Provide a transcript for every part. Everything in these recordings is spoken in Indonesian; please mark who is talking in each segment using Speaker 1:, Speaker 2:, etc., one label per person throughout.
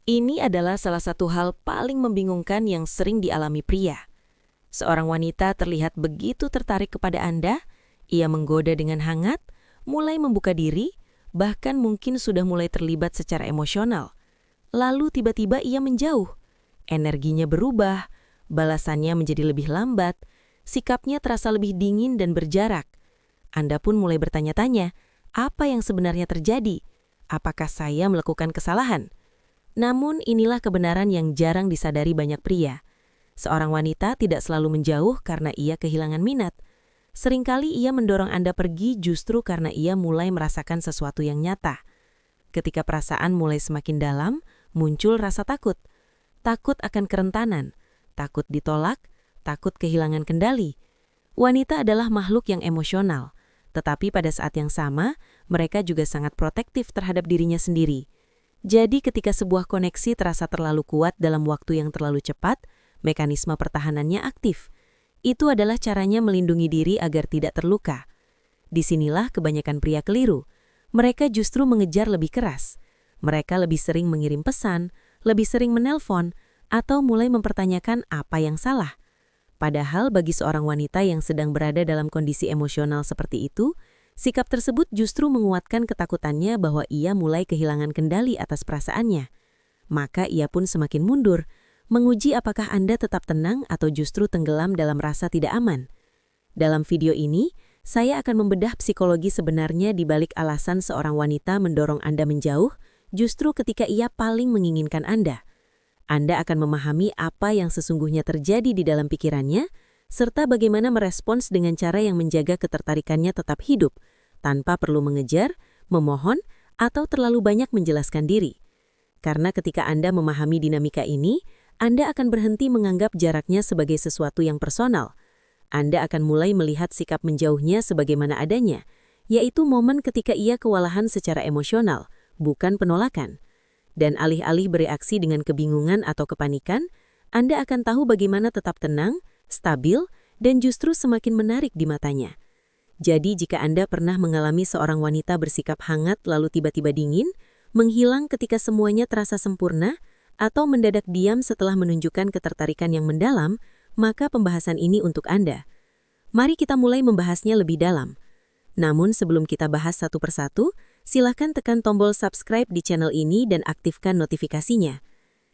Speaker 1: Ini adalah salah satu hal paling membingungkan yang sering dialami pria. Seorang wanita terlihat begitu tertarik kepada Anda, ia menggoda dengan hangat, mulai membuka diri, bahkan mungkin sudah mulai terlibat secara emosional. Lalu tiba-tiba ia menjauh. Energinya berubah, balasannya menjadi lebih lambat, sikapnya terasa lebih dingin dan berjarak. Anda pun mulai bertanya-tanya, apa yang sebenarnya terjadi? Apakah saya melakukan kesalahan? Namun inilah kebenaran yang jarang disadari banyak pria. Seorang wanita tidak selalu menjauh karena ia kehilangan minat. Seringkali ia mendorong Anda pergi justru karena ia mulai merasakan sesuatu yang nyata. Ketika perasaan mulai semakin dalam, muncul rasa takut. Takut akan kerentanan, takut ditolak, takut kehilangan kendali. Wanita adalah makhluk yang emosional, tetapi pada saat yang sama, mereka juga sangat protektif terhadap dirinya sendiri. Jadi ketika sebuah koneksi terasa terlalu kuat dalam waktu yang terlalu cepat, mekanisme pertahanannya aktif. Itu adalah caranya melindungi diri agar tidak terluka. Disinilah kebanyakan pria keliru. Mereka justru mengejar lebih keras. Mereka lebih sering mengirim pesan, lebih sering menelpon, atau mulai mempertanyakan apa yang salah. Padahal bagi seorang wanita yang sedang berada dalam kondisi emosional seperti itu, sikap tersebut justru menguatkan ketakutannya bahwa ia mulai kehilangan kendali atas perasaannya. Maka ia pun semakin mundur, menguji apakah Anda tetap tenang atau justru tenggelam dalam rasa tidak aman. Dalam video ini, saya akan membedah psikologi sebenarnya di balik alasan seorang wanita mendorong Anda menjauh, justru ketika ia paling menginginkan Anda. Anda akan memahami apa yang sesungguhnya terjadi di dalam pikirannya, serta bagaimana merespons dengan cara yang menjaga ketertarikannya tetap hidup, tanpa perlu mengejar, memohon, atau terlalu banyak menjelaskan diri. Karena ketika Anda memahami dinamika ini, Anda akan berhenti menganggap jaraknya sebagai sesuatu yang personal. Anda akan mulai melihat sikap menjauhnya sebagaimana adanya, yaitu momen ketika ia kewalahan secara emosional, bukan penolakan. Dan alih-alih bereaksi dengan kebingungan atau kepanikan, Anda akan tahu bagaimana tetap tenang, stabil, dan justru semakin menarik di matanya. Jadi jika Anda pernah mengalami seorang wanita bersikap hangat lalu tiba-tiba dingin, menghilang ketika semuanya terasa sempurna, atau mendadak diam setelah menunjukkan ketertarikan yang mendalam, maka pembahasan ini untuk Anda. Mari kita mulai membahasnya lebih dalam. Namun sebelum kita bahas satu persatu, silakan tekan tombol subscribe di channel ini dan aktifkan notifikasinya.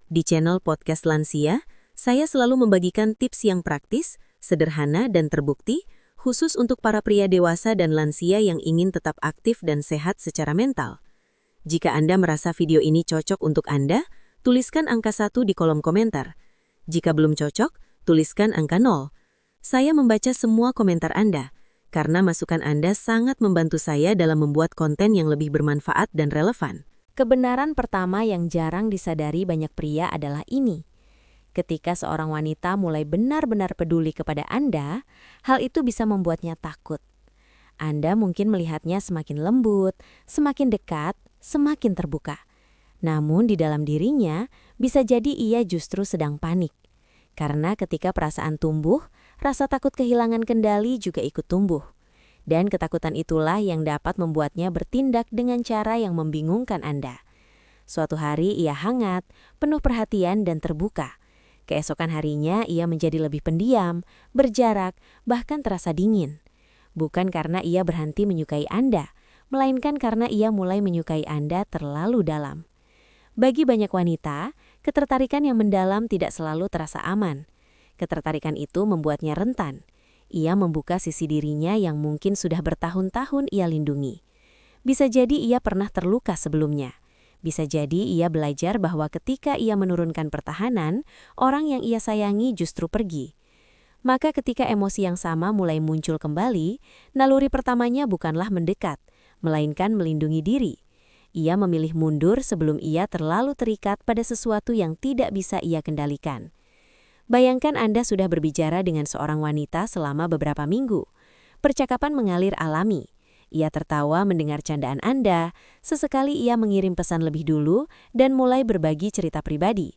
Speaker 1: Di channel Podcast Lansia, saya selalu membagikan tips yang praktis, sederhana, dan terbukti, khusus untuk para pria dewasa dan lansia yang ingin tetap aktif dan sehat secara mental. Jika Anda merasa video ini cocok untuk Anda, tuliskan angka 1 di kolom komentar. Jika belum cocok, tuliskan angka 0. Saya membaca semua komentar Anda, karena masukan Anda sangat membantu saya dalam membuat konten yang lebih bermanfaat dan relevan. Kebenaran pertama yang jarang disadari banyak pria adalah ini. Ketika seorang wanita mulai benar-benar peduli kepada Anda, hal itu bisa membuatnya takut. Anda mungkin melihatnya semakin lembut, semakin dekat, semakin terbuka. Namun di dalam dirinya, bisa jadi ia justru sedang panik. Karena ketika perasaan tumbuh, rasa takut kehilangan kendali juga ikut tumbuh. Dan ketakutan itulah yang dapat membuatnya bertindak dengan cara yang membingungkan Anda. Suatu hari ia hangat, penuh perhatian dan terbuka. Keesokan harinya ia menjadi lebih pendiam, berjarak, bahkan terasa dingin. Bukan karena ia berhenti menyukai Anda, melainkan karena ia mulai menyukai Anda terlalu dalam. Bagi banyak wanita, ketertarikan yang mendalam tidak selalu terasa aman. Ketertarikan itu membuatnya rentan. Ia membuka sisi dirinya yang mungkin sudah bertahun-tahun ia lindungi. Bisa jadi ia pernah terluka sebelumnya. Bisa jadi ia belajar bahwa ketika ia menurunkan pertahanan, orang yang ia sayangi justru pergi. Maka ketika emosi yang sama mulai muncul kembali, naluri pertamanya bukanlah mendekat, melainkan melindungi diri. Ia memilih mundur sebelum ia terlalu terikat pada sesuatu yang tidak bisa ia kendalikan. Bayangkan Anda sudah berbicara dengan seorang wanita selama beberapa minggu. Percakapan mengalir alami. Ia tertawa mendengar candaan Anda, sesekali ia mengirim pesan lebih dulu dan mulai berbagi cerita pribadi.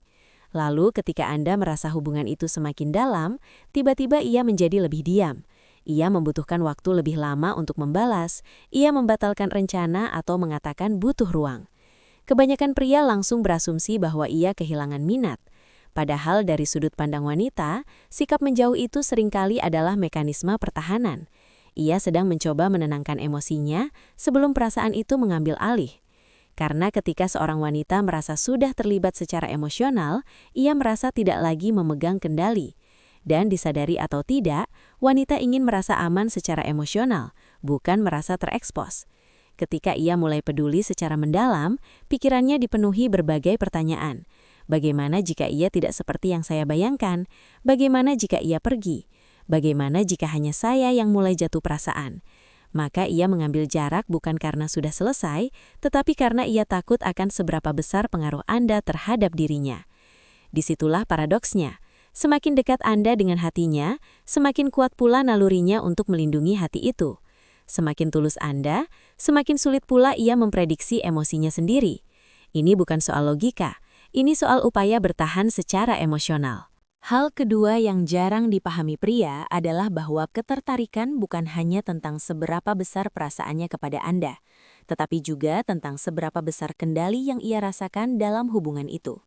Speaker 1: Lalu ketika Anda merasa hubungan itu semakin dalam, tiba-tiba ia menjadi lebih diam. Ia membutuhkan waktu lebih lama untuk membalas, ia membatalkan rencana atau mengatakan butuh ruang. Kebanyakan pria langsung berasumsi bahwa ia kehilangan minat. Padahal dari sudut pandang wanita, sikap menjauh itu seringkali adalah mekanisme pertahanan. Ia sedang mencoba menenangkan emosinya sebelum perasaan itu mengambil alih. Karena ketika seorang wanita merasa sudah terlibat secara emosional, ia merasa tidak lagi memegang kendali. Dan disadari atau tidak, wanita ingin merasa aman secara emosional, bukan merasa terekspos. Ketika ia mulai peduli secara mendalam, pikirannya dipenuhi berbagai pertanyaan. Bagaimana jika ia tidak seperti yang saya bayangkan? Bagaimana jika ia pergi? Bagaimana jika hanya saya yang mulai jatuh perasaan? Maka ia mengambil jarak bukan karena sudah selesai, tetapi karena ia takut akan seberapa besar pengaruh Anda terhadap dirinya. Disitulah paradoksnya. Semakin dekat Anda dengan hatinya, semakin kuat pula nalurinya untuk melindungi hati itu. Semakin tulus Anda, semakin sulit pula ia memprediksi emosinya sendiri. Ini bukan soal logika. Ini soal upaya bertahan secara emosional. Hal kedua yang jarang dipahami pria adalah bahwa ketertarikan bukan hanya tentang seberapa besar perasaannya kepada Anda, tetapi juga tentang seberapa besar kendali yang ia rasakan dalam hubungan itu.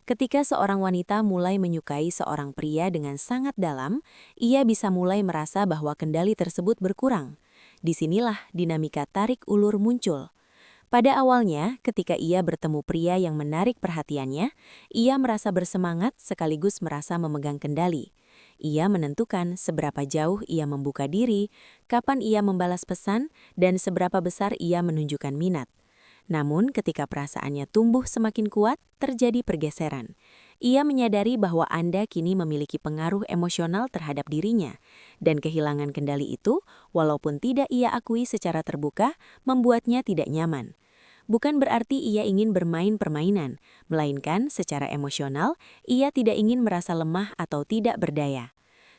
Speaker 1: Ketika seorang wanita mulai menyukai seorang pria dengan sangat dalam, ia bisa mulai merasa bahwa kendali tersebut berkurang. Disinilah dinamika tarik ulur muncul. Pada awalnya, ketika ia bertemu pria yang menarik perhatiannya, ia merasa bersemangat sekaligus merasa memegang kendali. Ia menentukan seberapa jauh ia membuka diri, kapan ia membalas pesan, dan seberapa besar ia menunjukkan minat. Namun, ketika perasaannya tumbuh semakin kuat, terjadi pergeseran. Ia menyadari bahwa Anda kini memiliki pengaruh emosional terhadap dirinya, dan kehilangan kendali itu, walaupun tidak ia akui secara terbuka, membuatnya tidak nyaman. Bukan berarti ia ingin bermain permainan, melainkan secara emosional, ia tidak ingin merasa lemah atau tidak berdaya.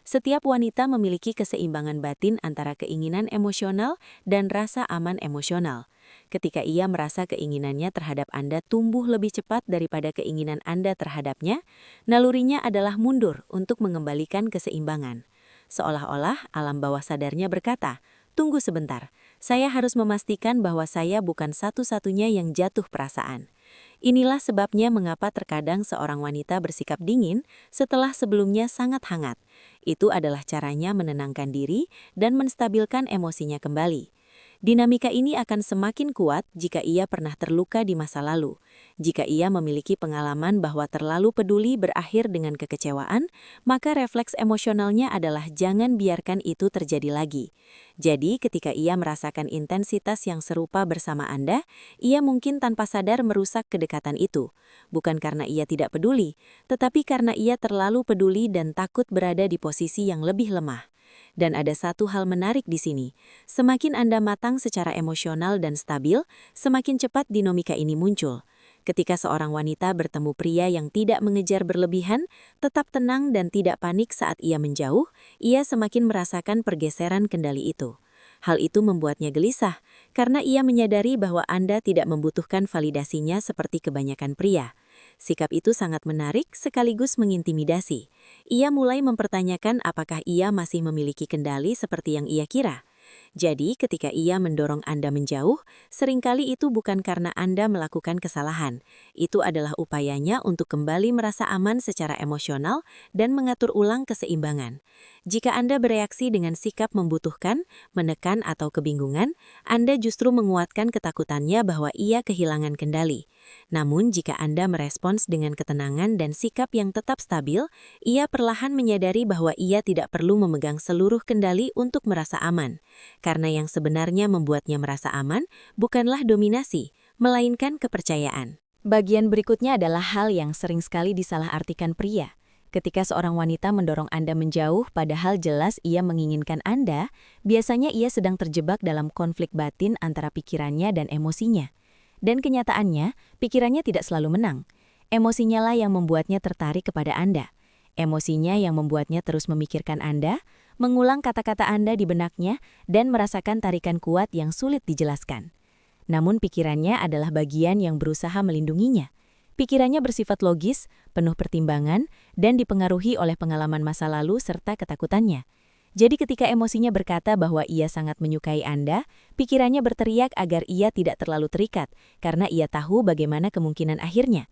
Speaker 1: Setiap wanita memiliki keseimbangan batin antara keinginan emosional dan rasa aman emosional. Ketika ia merasa keinginannya terhadap Anda tumbuh lebih cepat daripada keinginan Anda terhadapnya, nalurinya adalah mundur untuk mengembalikan keseimbangan. Seolah-olah alam bawah sadarnya berkata, "Tunggu sebentar, saya harus memastikan bahwa saya bukan satu-satunya yang jatuh perasaan." Inilah sebabnya mengapa terkadang seorang wanita bersikap dingin setelah sebelumnya sangat hangat. Itu adalah caranya menenangkan diri dan menstabilkan emosinya kembali. Dinamika ini akan semakin kuat jika ia pernah terluka di masa lalu. Jika ia memiliki pengalaman bahwa terlalu peduli berakhir dengan kekecewaan, maka refleks emosionalnya adalah jangan biarkan itu terjadi lagi. Jadi, ketika ia merasakan intensitas yang serupa bersama Anda, ia mungkin tanpa sadar merusak kedekatan itu. Bukan karena ia tidak peduli, tetapi karena ia terlalu peduli dan takut berada di posisi yang lebih lemah. Dan ada satu hal menarik di sini. Semakin Anda matang secara emosional dan stabil, semakin cepat dinamika ini muncul. Ketika seorang wanita bertemu pria yang tidak mengejar berlebihan, tetap tenang dan tidak panik saat ia menjauh, ia semakin merasakan pergeseran kendali itu. Hal itu membuatnya gelisah, karena ia menyadari bahwa Anda tidak membutuhkan validasinya seperti kebanyakan pria. Sikap itu sangat menarik sekaligus mengintimidasi. Ia mulai mempertanyakan apakah ia masih memiliki kendali seperti yang ia kira. Jadi, ketika ia mendorong Anda menjauh, seringkali itu bukan karena Anda melakukan kesalahan. Itu adalah upayanya untuk kembali merasa aman secara emosional dan mengatur ulang keseimbangan. Jika Anda bereaksi dengan sikap membutuhkan, menekan atau kebingungan, Anda justru menguatkan ketakutannya bahwa ia kehilangan kendali. Namun, jika Anda merespons dengan ketenangan dan sikap yang tetap stabil, ia perlahan menyadari bahwa ia tidak perlu memegang seluruh kendali untuk merasa aman. Karena yang sebenarnya membuatnya merasa aman bukanlah dominasi, melainkan kepercayaan. Bagian berikutnya adalah hal yang sering sekali disalahartikan pria. Ketika seorang wanita mendorong Anda menjauh padahal jelas ia menginginkan Anda, biasanya ia sedang terjebak dalam konflik batin antara pikirannya dan emosinya. Dan kenyataannya, pikirannya tidak selalu menang. Emosinya lah yang membuatnya tertarik kepada Anda. Emosinya yang membuatnya terus memikirkan Anda, mengulang kata-kata Anda di benaknya, dan merasakan tarikan kuat yang sulit dijelaskan. Namun pikirannya adalah bagian yang berusaha melindunginya. Pikirannya bersifat logis, penuh pertimbangan, dan dipengaruhi oleh pengalaman masa lalu serta ketakutannya. Jadi ketika emosinya berkata bahwa ia sangat menyukai Anda, pikirannya berteriak agar ia tidak terlalu terikat, karena ia tahu bagaimana kemungkinan akhirnya.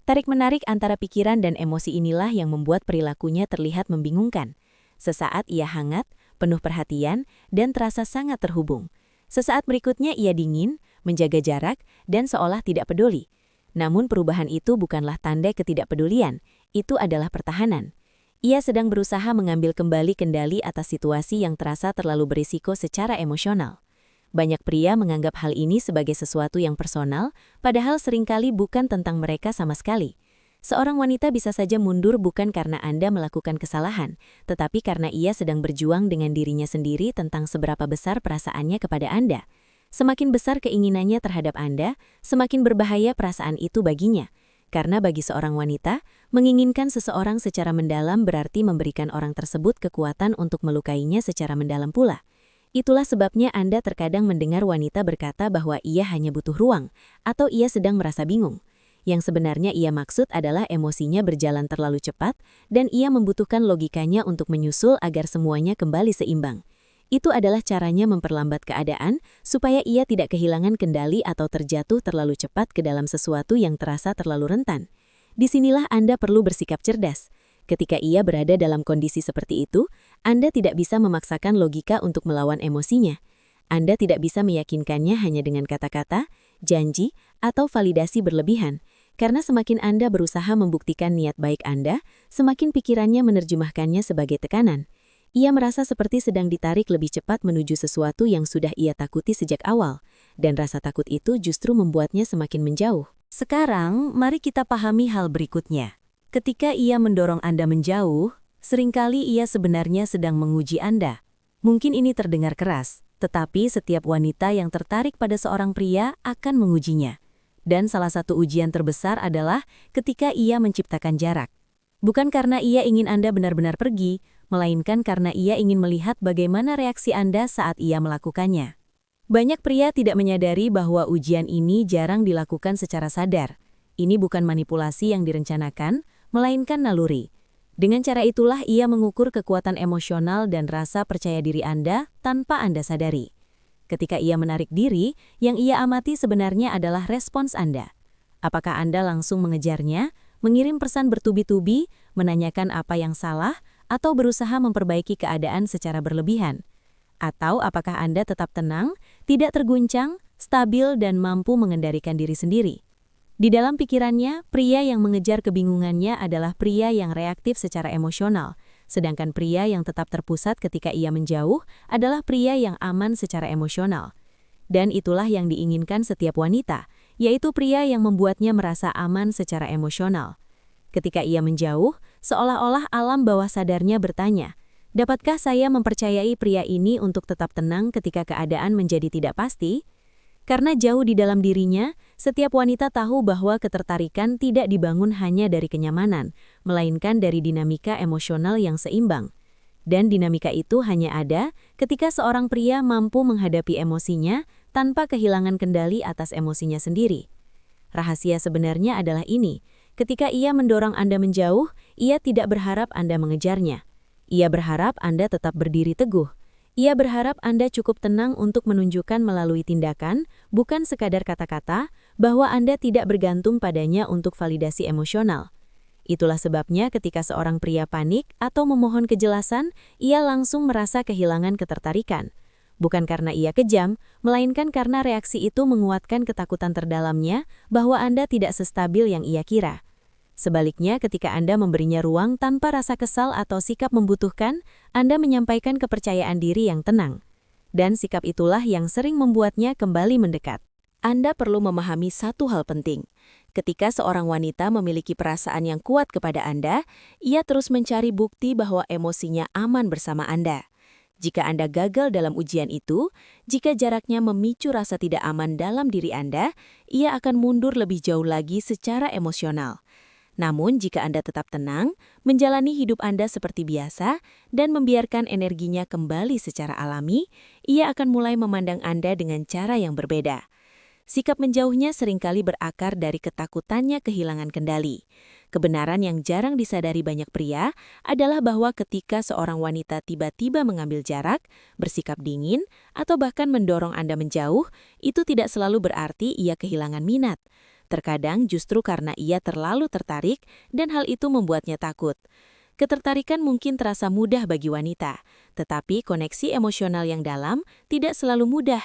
Speaker 1: Tarik-menarik antara pikiran dan emosi inilah yang membuat perilakunya terlihat membingungkan. Sesaat ia hangat, penuh perhatian, dan terasa sangat terhubung. Sesaat berikutnya ia dingin, menjaga jarak, dan seolah tidak peduli. Namun perubahan itu bukanlah tanda ketidakpedulian, itu adalah pertahanan. Ia sedang berusaha mengambil kembali kendali atas situasi yang terasa terlalu berisiko secara emosional. Banyak pria menganggap hal ini sebagai sesuatu yang personal, padahal seringkali bukan tentang mereka sama sekali. Seorang wanita bisa saja mundur bukan karena Anda melakukan kesalahan, tetapi karena ia sedang berjuang dengan dirinya sendiri tentang seberapa besar perasaannya kepada Anda. Semakin besar keinginannya terhadap Anda, semakin berbahaya perasaan itu baginya. Karena bagi seorang wanita, menginginkan seseorang secara mendalam berarti memberikan orang tersebut kekuatan untuk melukainya secara mendalam pula. Itulah sebabnya Anda terkadang mendengar wanita berkata bahwa ia hanya butuh ruang, atau ia sedang merasa bingung. Yang sebenarnya ia maksud adalah emosinya berjalan terlalu cepat, dan ia membutuhkan logikanya untuk menyusul agar semuanya kembali seimbang. Itu adalah caranya memperlambat keadaan, supaya ia tidak kehilangan kendali atau terjatuh terlalu cepat ke dalam sesuatu yang terasa terlalu rentan. Disinilah Anda perlu bersikap cerdas. Ketika ia berada dalam kondisi seperti itu, Anda tidak bisa memaksakan logika untuk melawan emosinya. Anda tidak bisa meyakinkannya hanya dengan kata-kata, janji, atau validasi berlebihan. Karena semakin Anda berusaha membuktikan niat baik Anda, semakin pikirannya menerjemahkannya sebagai tekanan. Ia merasa seperti sedang ditarik lebih cepat menuju sesuatu yang sudah ia takuti sejak awal, dan rasa takut itu justru membuatnya semakin menjauh. Sekarang, mari kita pahami hal berikutnya. Ketika ia mendorong Anda menjauh, seringkali ia sebenarnya sedang menguji Anda. Mungkin ini terdengar keras, tetapi setiap wanita yang tertarik pada seorang pria akan mengujinya. Dan salah satu ujian terbesar adalah ketika ia menciptakan jarak. Bukan karena ia ingin Anda benar-benar pergi, melainkan karena ia ingin melihat bagaimana reaksi Anda saat ia melakukannya. Banyak pria tidak menyadari bahwa ujian ini jarang dilakukan secara sadar. Ini bukan manipulasi yang direncanakan, melainkan naluri. Dengan cara itulah ia mengukur kekuatan emosional dan rasa percaya diri Anda tanpa Anda sadari. Ketika ia menarik diri, yang ia amati sebenarnya adalah respons Anda. Apakah Anda langsung mengejarnya, mengirim pesan bertubi-tubi, menanyakan apa yang salah, atau berusaha memperbaiki keadaan secara berlebihan? Atau apakah Anda tetap tenang, tidak terguncang, stabil, dan mampu mengendalikan diri sendiri? Di dalam pikirannya, pria yang mengejar kebingungannya adalah pria yang reaktif secara emosional, sedangkan pria yang tetap terpusat ketika ia menjauh adalah pria yang aman secara emosional. Dan itulah yang diinginkan setiap wanita, yaitu pria yang membuatnya merasa aman secara emosional. Ketika ia menjauh, seolah-olah alam bawah sadarnya bertanya, dapatkah saya mempercayai pria ini untuk tetap tenang ketika keadaan menjadi tidak pasti? Karena jauh di dalam dirinya, setiap wanita tahu bahwa ketertarikan tidak dibangun hanya dari kenyamanan, melainkan dari dinamika emosional yang seimbang. Dan dinamika itu hanya ada ketika seorang pria mampu menghadapi emosinya tanpa kehilangan kendali atas emosinya sendiri. Rahasia sebenarnya adalah ini. Ketika ia mendorong Anda menjauh, ia tidak berharap Anda mengejarnya. Ia berharap Anda tetap berdiri teguh. Ia berharap Anda cukup tenang untuk menunjukkan melalui tindakan, bukan sekadar kata-kata, bahwa Anda tidak bergantung padanya untuk validasi emosional. Itulah sebabnya ketika seorang pria panik atau memohon kejelasan, ia langsung merasa kehilangan ketertarikan. Bukan karena ia kejam, melainkan karena reaksi itu menguatkan ketakutan terdalamnya bahwa Anda tidak sestabil yang ia kira. Sebaliknya, ketika Anda memberinya ruang tanpa rasa kesal atau sikap membutuhkan, Anda menyampaikan kepercayaan diri yang tenang. Dan sikap itulah yang sering membuatnya kembali mendekat. Anda perlu memahami satu hal penting. Ketika seorang wanita memiliki perasaan yang kuat kepada Anda, ia terus mencari bukti bahwa emosinya aman bersama Anda. Jika Anda gagal dalam ujian itu, jika jaraknya memicu rasa tidak aman dalam diri Anda, ia akan mundur lebih jauh lagi secara emosional. Namun, jika Anda tetap tenang, menjalani hidup Anda seperti biasa, dan membiarkan energinya kembali secara alami, ia akan mulai memandang Anda dengan cara yang berbeda. Sikap menjauhnya seringkali berakar dari ketakutannya kehilangan kendali. Kebenaran yang jarang disadari banyak pria adalah bahwa ketika seorang wanita tiba-tiba mengambil jarak, bersikap dingin, atau bahkan mendorong Anda menjauh, itu tidak selalu berarti ia kehilangan minat. Terkadang justru karena ia terlalu tertarik dan hal itu membuatnya takut. Ketertarikan mungkin terasa mudah bagi wanita, tetapi koneksi emosional yang dalam tidak selalu mudah.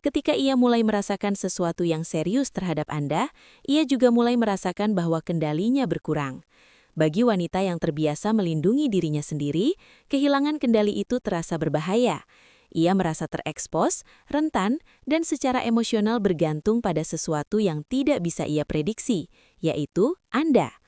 Speaker 1: Ketika ia mulai merasakan sesuatu yang serius terhadap Anda, ia juga mulai merasakan bahwa kendalinya berkurang. Bagi wanita yang terbiasa melindungi dirinya sendiri, kehilangan kendali itu terasa berbahaya. Ia merasa terekspos, rentan, dan secara emosional bergantung pada sesuatu yang tidak bisa ia prediksi, yaitu Anda.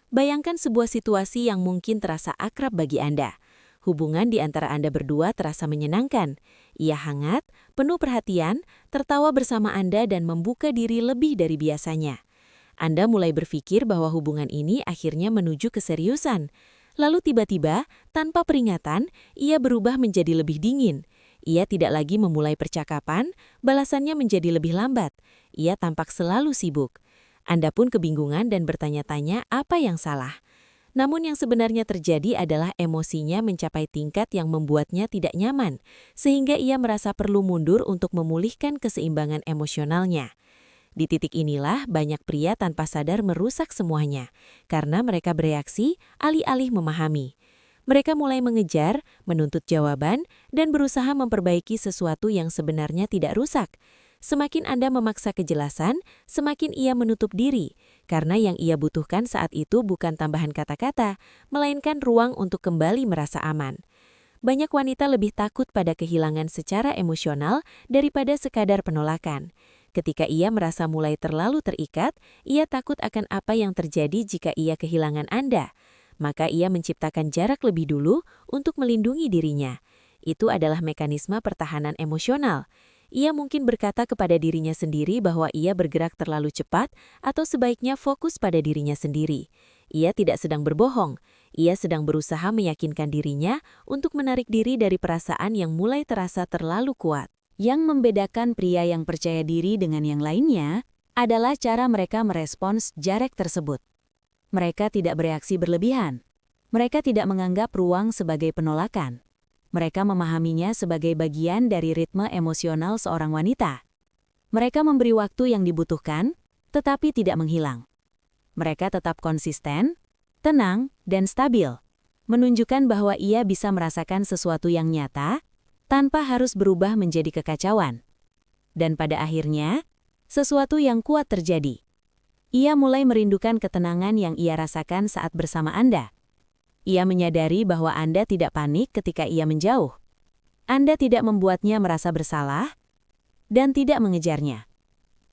Speaker 1: Bayangkan sebuah situasi yang mungkin terasa akrab bagi Anda. Hubungan di antara Anda berdua terasa menyenangkan. Ia hangat, penuh perhatian, tertawa bersama Anda dan membuka diri lebih dari biasanya. Anda mulai berpikir bahwa hubungan ini akhirnya menuju keseriusan. Lalu tiba-tiba, tanpa peringatan, ia berubah menjadi lebih dingin. Ia tidak lagi memulai percakapan, balasannya menjadi lebih lambat. Ia tampak selalu sibuk. Anda pun kebingungan dan bertanya-tanya apa yang salah. Namun yang sebenarnya terjadi adalah emosinya mencapai tingkat yang membuatnya tidak nyaman, sehingga ia merasa perlu mundur untuk memulihkan keseimbangan emosionalnya. Di titik inilah banyak pria tanpa sadar merusak semuanya, karena mereka bereaksi alih-alih memahami. Mereka mulai mengejar, menuntut jawaban, dan berusaha memperbaiki sesuatu yang sebenarnya tidak rusak. Semakin Anda memaksa kejelasan, semakin ia menutup diri, karena yang ia butuhkan saat itu bukan tambahan kata-kata, melainkan ruang untuk kembali merasa aman. Banyak wanita lebih takut pada kehilangan secara emosional daripada sekadar penolakan. Ketika ia merasa mulai terlalu terikat, ia takut akan apa yang terjadi jika ia kehilangan Anda. Maka ia menciptakan jarak lebih dulu untuk melindungi dirinya. Itu adalah mekanisme pertahanan emosional. Ia mungkin berkata kepada dirinya sendiri bahwa ia bergerak terlalu cepat atau sebaiknya fokus pada dirinya sendiri. Ia tidak sedang berbohong, ia sedang berusaha meyakinkan dirinya untuk menarik diri dari perasaan yang mulai terasa terlalu kuat. Yang membedakan pria yang percaya diri dengan yang lainnya adalah cara mereka merespons jarak tersebut. Mereka tidak bereaksi berlebihan. Mereka tidak menganggap ruang sebagai penolakan. Mereka memahaminya sebagai bagian dari ritme emosional seorang wanita. Mereka memberi waktu yang dibutuhkan, tetapi tidak menghilang. Mereka tetap konsisten, tenang, dan stabil, menunjukkan bahwa ia bisa merasakan sesuatu yang nyata, tanpa harus berubah menjadi kekacauan. Dan pada akhirnya, sesuatu yang kuat terjadi. Ia mulai merindukan ketenangan yang ia rasakan saat bersama Anda. Ia menyadari bahwa Anda tidak panik ketika ia menjauh. Anda tidak membuatnya merasa bersalah dan tidak mengejarnya.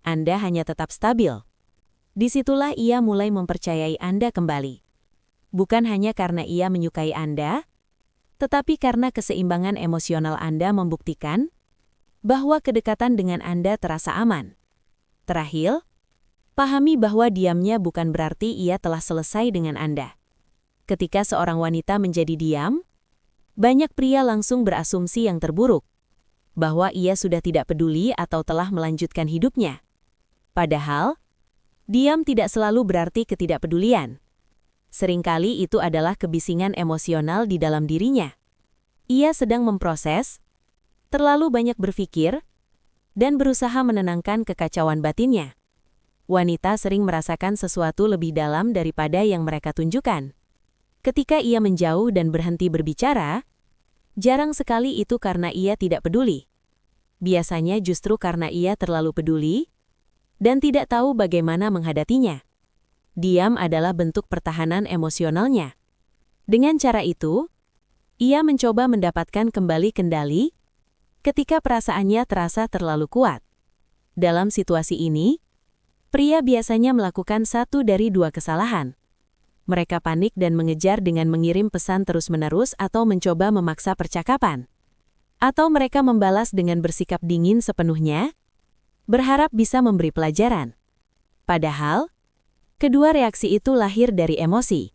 Speaker 1: Anda hanya tetap stabil. Disitulah ia mulai mempercayai Anda kembali. Bukan hanya karena ia menyukai Anda, tetapi karena keseimbangan emosional Anda membuktikan bahwa kedekatan dengan Anda terasa aman. Terakhir, pahami bahwa diamnya bukan berarti ia telah selesai dengan Anda. Ketika seorang wanita menjadi diam, banyak pria langsung berasumsi yang terburuk, bahwa ia sudah tidak peduli atau telah melanjutkan hidupnya. Padahal, diam tidak selalu berarti ketidakpedulian. Seringkali itu adalah kebisingan emosional di dalam dirinya. Ia sedang memproses, terlalu banyak berpikir, dan berusaha menenangkan kekacauan batinnya. Wanita sering merasakan sesuatu lebih dalam daripada yang mereka tunjukkan. Ketika ia menjauh dan berhenti berbicara, jarang sekali itu karena ia tidak peduli. Biasanya justru karena ia terlalu peduli dan tidak tahu bagaimana menghadapinya. Diam adalah bentuk pertahanan emosionalnya. Dengan cara itu, ia mencoba mendapatkan kembali kendali ketika perasaannya terasa terlalu kuat. Dalam situasi ini, pria biasanya melakukan satu dari dua kesalahan. Mereka panik dan mengejar dengan mengirim pesan terus-menerus atau mencoba memaksa percakapan. Atau mereka membalas dengan bersikap dingin sepenuhnya, berharap bisa memberi pelajaran. Padahal, kedua reaksi itu lahir dari emosi,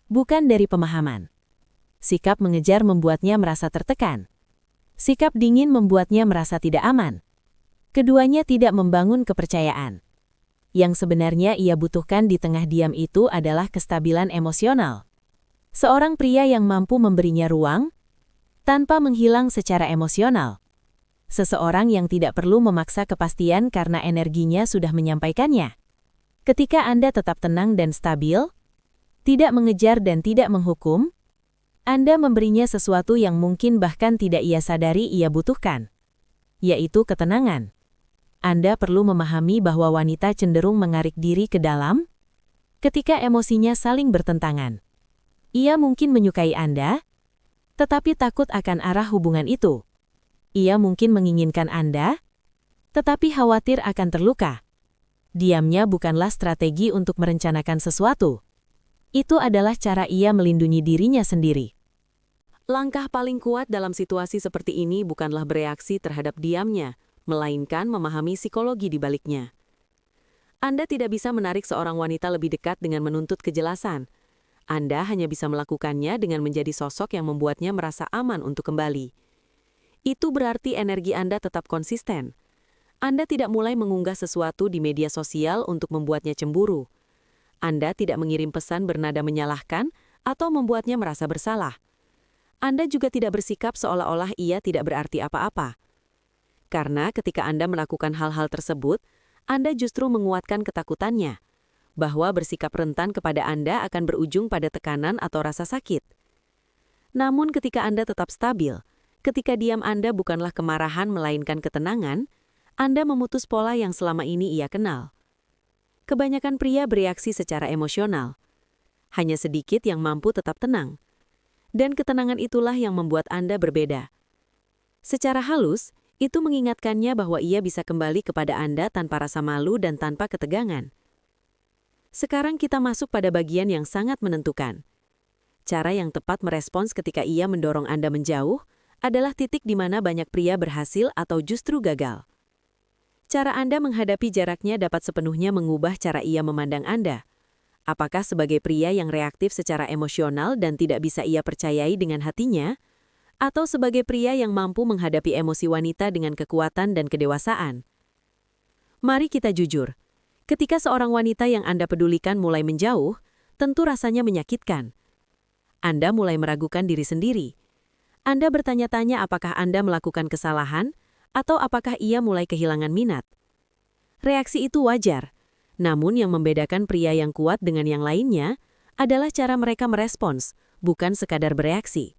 Speaker 1: bukan dari pemahaman. Sikap mengejar membuatnya merasa tertekan. Sikap dingin membuatnya merasa tidak aman.
Speaker 2: Keduanya tidak membangun kepercayaan. Yang sebenarnya ia butuhkan di tengah diam itu adalah kestabilan emosional. Seorang pria yang mampu memberinya ruang, tanpa menghilang secara emosional. Seseorang yang tidak perlu memaksa kepastian karena energinya sudah menyampaikannya. Ketika Anda tetap tenang dan stabil, tidak mengejar dan tidak menghukum, Anda memberinya sesuatu yang mungkin bahkan tidak ia sadari ia butuhkan, yaitu ketenangan. Anda perlu memahami bahwa wanita cenderung mengarik diri ke dalam ketika emosinya saling bertentangan. Ia mungkin menyukai Anda, tetapi takut akan arah hubungan itu. Ia mungkin menginginkan Anda, tetapi khawatir akan terluka. Diamnya bukanlah strategi untuk merencanakan sesuatu. Itu adalah cara ia melindungi dirinya sendiri.
Speaker 1: Langkah paling kuat dalam situasi seperti ini bukanlah bereaksi terhadap diamnya, melainkan memahami psikologi di baliknya. Anda tidak bisa menarik seorang wanita lebih dekat dengan menuntut kejelasan. Anda hanya bisa melakukannya dengan menjadi sosok yang membuatnya merasa aman untuk kembali. Itu berarti energi Anda tetap konsisten. Anda tidak mulai mengunggah sesuatu di media sosial untuk membuatnya cemburu. Anda tidak mengirim pesan bernada menyalahkan atau membuatnya merasa bersalah. Anda juga tidak bersikap seolah-olah ia tidak berarti apa-apa. Karena ketika Anda melakukan hal-hal tersebut, Anda justru menguatkan ketakutannya, bahwa bersikap rentan kepada Anda akan berujung pada tekanan atau rasa sakit. Namun ketika Anda tetap stabil, ketika diam Anda bukanlah kemarahan melainkan ketenangan, Anda memutus pola yang selama ini ia kenal. Kebanyakan pria bereaksi secara emosional. Hanya sedikit yang mampu tetap tenang. Dan ketenangan itulah yang membuat Anda berbeda. Secara halus, itu mengingatkannya bahwa ia bisa kembali kepada Anda tanpa rasa malu dan tanpa ketegangan. Sekarang kita masuk pada bagian yang sangat menentukan. Cara yang tepat merespons ketika ia mendorong Anda menjauh adalah titik di mana banyak pria berhasil atau justru gagal. Cara Anda menghadapi jaraknya dapat sepenuhnya mengubah cara ia memandang Anda. Apakah sebagai pria yang reaktif secara emosional dan tidak bisa ia percayai dengan hatinya, atau sebagai pria yang mampu menghadapi emosi wanita dengan kekuatan dan kedewasaan? Mari kita jujur. Ketika seorang wanita yang Anda pedulikan mulai menjauh, tentu rasanya menyakitkan. Anda mulai meragukan diri sendiri. Anda bertanya-tanya apakah Anda melakukan kesalahan, atau apakah ia mulai kehilangan minat. Reaksi itu wajar, namun yang membedakan pria yang kuat dengan yang lainnya adalah cara mereka merespons, bukan sekadar bereaksi.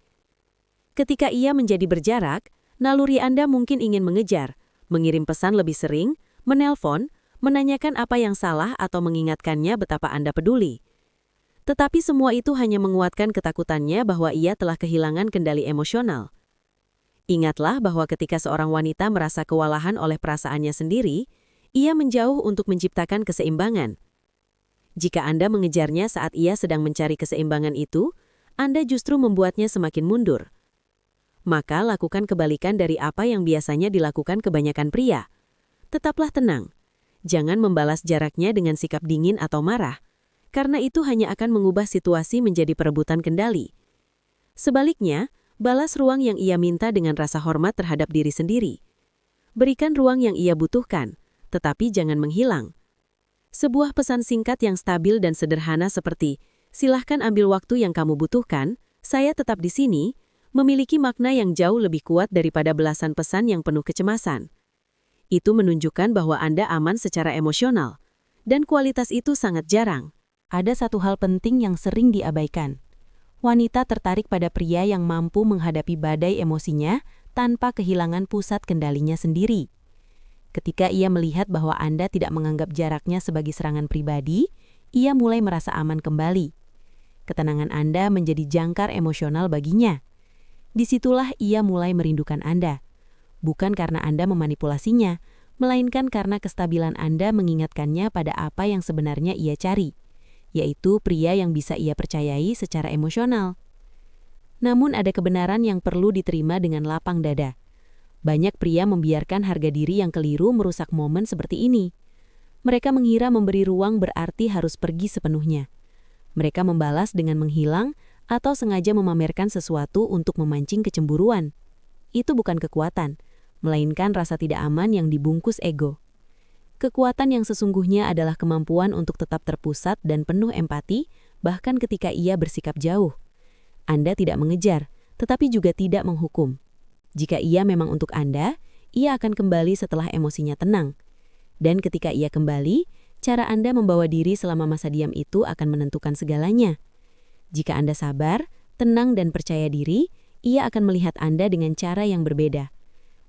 Speaker 1: Ketika ia menjadi berjarak, naluri Anda mungkin ingin mengejar, mengirim pesan lebih sering, menelpon, menanyakan apa yang salah atau mengingatkannya betapa Anda peduli. Tetapi semua itu hanya menguatkan ketakutannya bahwa ia telah kehilangan kendali emosional. Ingatlah bahwa ketika seorang wanita merasa kewalahan oleh perasaannya sendiri, ia menjauh untuk menciptakan keseimbangan. Jika Anda mengejarnya saat ia sedang mencari keseimbangan itu, Anda justru membuatnya semakin mundur. Maka lakukan kebalikan dari apa yang biasanya dilakukan kebanyakan pria. Tetaplah tenang. Jangan membalas jaraknya dengan sikap dingin atau marah, karena itu hanya akan mengubah situasi menjadi perebutan kendali. Sebaliknya, balas ruang yang ia minta dengan rasa hormat terhadap diri sendiri. Berikan ruang yang ia butuhkan, tetapi jangan menghilang. Sebuah pesan singkat yang stabil dan sederhana seperti, "Silahkan ambil waktu yang kamu butuhkan, saya tetap di sini," memiliki makna yang jauh lebih kuat daripada belasan pesan yang penuh kecemasan. Itu menunjukkan bahwa Anda aman secara emosional, dan kualitas itu sangat jarang. Ada satu hal penting yang sering diabaikan. Wanita tertarik pada pria yang mampu menghadapi badai emosinya tanpa kehilangan pusat kendalinya sendiri. Ketika ia melihat bahwa Anda tidak menganggap jaraknya sebagai serangan pribadi, ia mulai merasa aman kembali. Ketenangan Anda menjadi jangkar emosional baginya. Disitulah ia mulai merindukan Anda. Bukan karena Anda memanipulasinya, melainkan karena kestabilan Anda mengingatkannya pada apa yang sebenarnya ia cari, yaitu pria yang bisa ia percayai secara emosional. Namun ada kebenaran yang perlu diterima dengan lapang dada. Banyak pria membiarkan harga diri yang keliru merusak momen seperti ini. Mereka mengira memberi ruang berarti harus pergi sepenuhnya. Mereka membalas dengan menghilang atau sengaja memamerkan sesuatu untuk memancing kecemburuan. Itu bukan kekuatan, melainkan rasa tidak aman yang dibungkus ego. Kekuatan yang sesungguhnya adalah kemampuan untuk tetap terpusat dan penuh empati, bahkan ketika ia bersikap jauh. Anda tidak mengejar, tetapi juga tidak menghukum. Jika ia memang untuk Anda, ia akan kembali setelah emosinya tenang. Dan ketika ia kembali, cara Anda membawa diri selama masa diam itu akan menentukan segalanya. Jika Anda sabar, tenang dan percaya diri, ia akan melihat Anda dengan cara yang berbeda.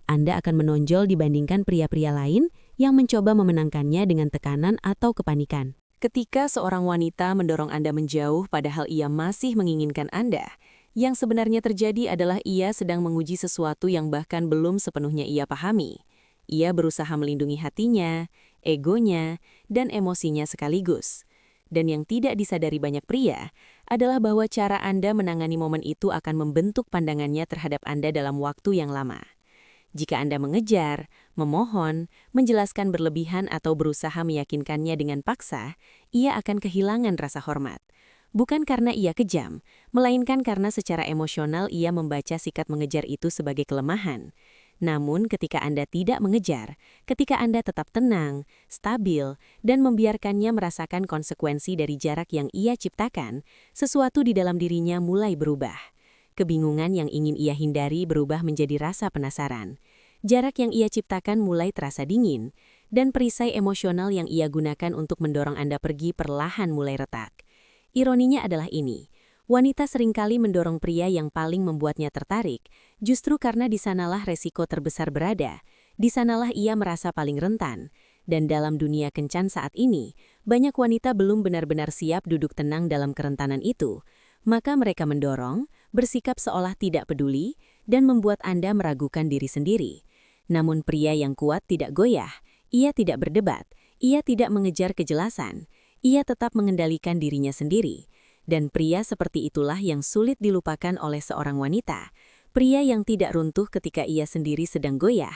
Speaker 1: Anda akan menonjol dibandingkan pria-pria lain yang mencoba memenangkannya dengan tekanan atau kepanikan. Ketika seorang wanita mendorong Anda menjauh padahal ia masih menginginkan Anda, yang sebenarnya terjadi adalah ia sedang menguji sesuatu yang bahkan belum sepenuhnya ia pahami. Ia berusaha melindungi hatinya, egonya, dan emosinya sekaligus. Dan yang tidak disadari banyak pria adalah bahwa cara Anda menangani momen itu akan membentuk pandangannya terhadap Anda dalam waktu yang lama. Jika Anda mengejar, memohon, menjelaskan berlebihan atau berusaha meyakinkannya dengan paksa, ia akan kehilangan rasa hormat. Bukan karena ia kejam, melainkan karena secara emosional ia membaca sikap mengejar itu sebagai kelemahan. Namun ketika Anda tidak mengejar, ketika Anda tetap tenang, stabil, dan membiarkannya merasakan konsekuensi dari jarak yang ia ciptakan, sesuatu di dalam dirinya mulai berubah. Kebingungan yang ingin ia hindari berubah menjadi rasa penasaran. Jarak yang ia ciptakan mulai terasa dingin, dan perisai emosional yang ia gunakan untuk mendorong Anda pergi perlahan mulai retak. Ironinya adalah ini, wanita seringkali mendorong pria yang paling membuatnya tertarik, justru karena di sanalah resiko terbesar berada, di sanalah ia merasa paling rentan. Dan dalam dunia kencan saat ini, banyak wanita belum benar-benar siap duduk tenang dalam kerentanan itu. Maka mereka mendorong, bersikap seolah tidak peduli, dan membuat Anda meragukan diri sendiri. Namun pria yang kuat tidak goyah, ia tidak berdebat, ia tidak mengejar kejelasan, ia tetap mengendalikan dirinya sendiri. Dan pria seperti itulah yang sulit dilupakan oleh seorang wanita. Pria yang tidak runtuh ketika ia sendiri sedang goyah,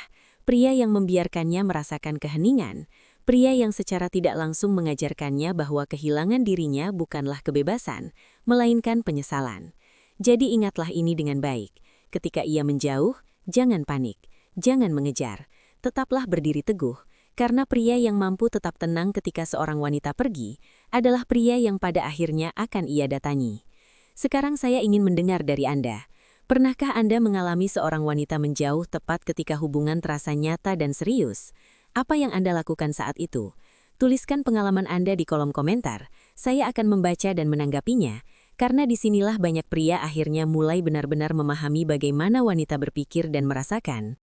Speaker 1: pria yang membiarkannya merasakan keheningan, pria yang secara tidak langsung mengajarkannya bahwa kehilangan dirinya bukanlah kebebasan, melainkan penyesalan. Jadi ingatlah ini dengan baik. Ketika ia menjauh, jangan panik, jangan mengejar. Tetaplah berdiri teguh, karena pria yang mampu tetap tenang ketika seorang wanita pergi, adalah pria yang pada akhirnya akan ia datangi. Sekarang saya ingin mendengar dari Anda. Pernahkah Anda mengalami seorang wanita menjauh tepat ketika hubungan terasa nyata dan serius? Apa yang Anda lakukan saat itu? Tuliskan pengalaman Anda di kolom komentar. Saya akan membaca dan menanggapinya, karena disinilah banyak pria akhirnya mulai benar-benar memahami bagaimana wanita berpikir dan merasakan.